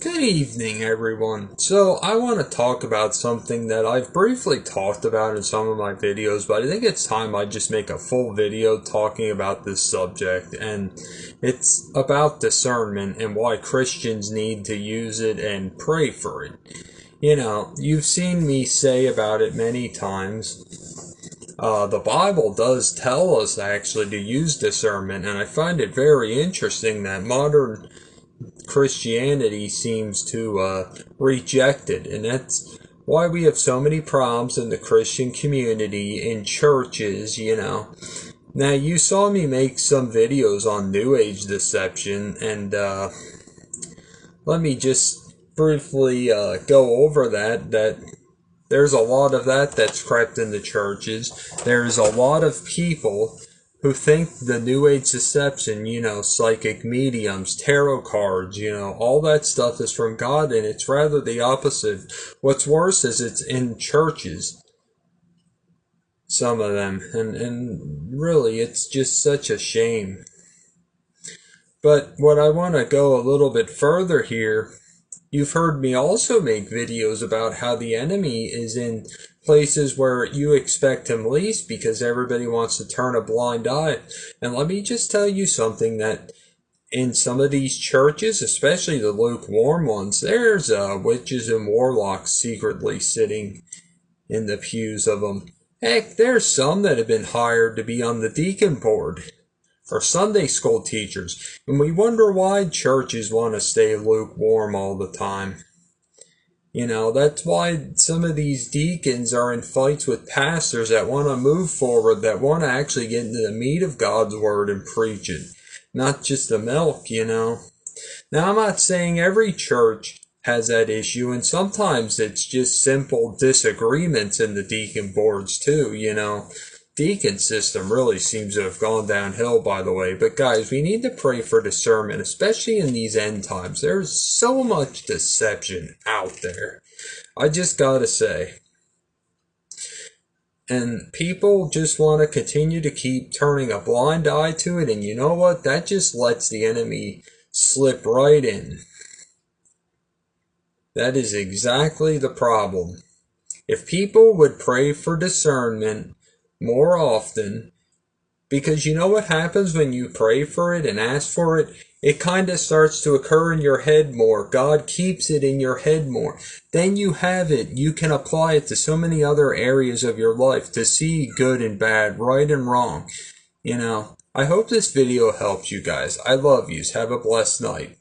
Good evening, everyone. So, I want to talk about something that I've briefly talked about in some of my videos, but I think it's time I just make a full video talking about this subject, and it's about discernment and why Christians need to use it and pray for it. You've seen me say about it many times. The Bible does tell us actually to use discernment, and I find it very interesting that modern Christianity seems to reject it, and that's why we have so many problems in the Christian community, in churches. Now, you saw me make some videos on New Age deception, and let me just briefly go over that there's a lot of that's crept into churches. There's a lot of people who think the New Age deception, psychic mediums, tarot cards, all that stuff is from God, and it's rather the opposite. What's worse is it's in churches, some of them, and really it's just such a shame. But what I want to go a little bit further here, you've heard me also make videos about how the enemy is in places where you expect him least because everybody wants to turn a blind eye. And let me just tell you something, that in some of these churches, especially the lukewarm ones, there's witches and warlocks secretly sitting in the pews of them. Heck, there's some that have been hired to be on the deacon board or Sunday school teachers. And we wonder why churches want to stay lukewarm all the time. That's why some of these deacons are in fights with pastors that want to move forward, that want to actually get into the meat of God's word and preach it, not just the milk. Now, I'm not saying every church has that issue, and sometimes it's just simple disagreements in the deacon boards too. Deacon system really seems to have gone downhill, by the way. But guys, we need to pray for discernment, especially in these end times. There's so much deception out there, I just gotta say. And people just want to continue to keep turning a blind eye to it, and you know what? That just lets the enemy slip right in. That is exactly the problem. If people would pray for discernment more often, because you know what happens when you pray for it and ask for it? It kind of starts to occur in your head more. God keeps it in your head more. Then you have it. You can apply it to so many other areas of your life to see good and bad, right and wrong. I hope this video helps you guys. I love yous. Have a blessed night.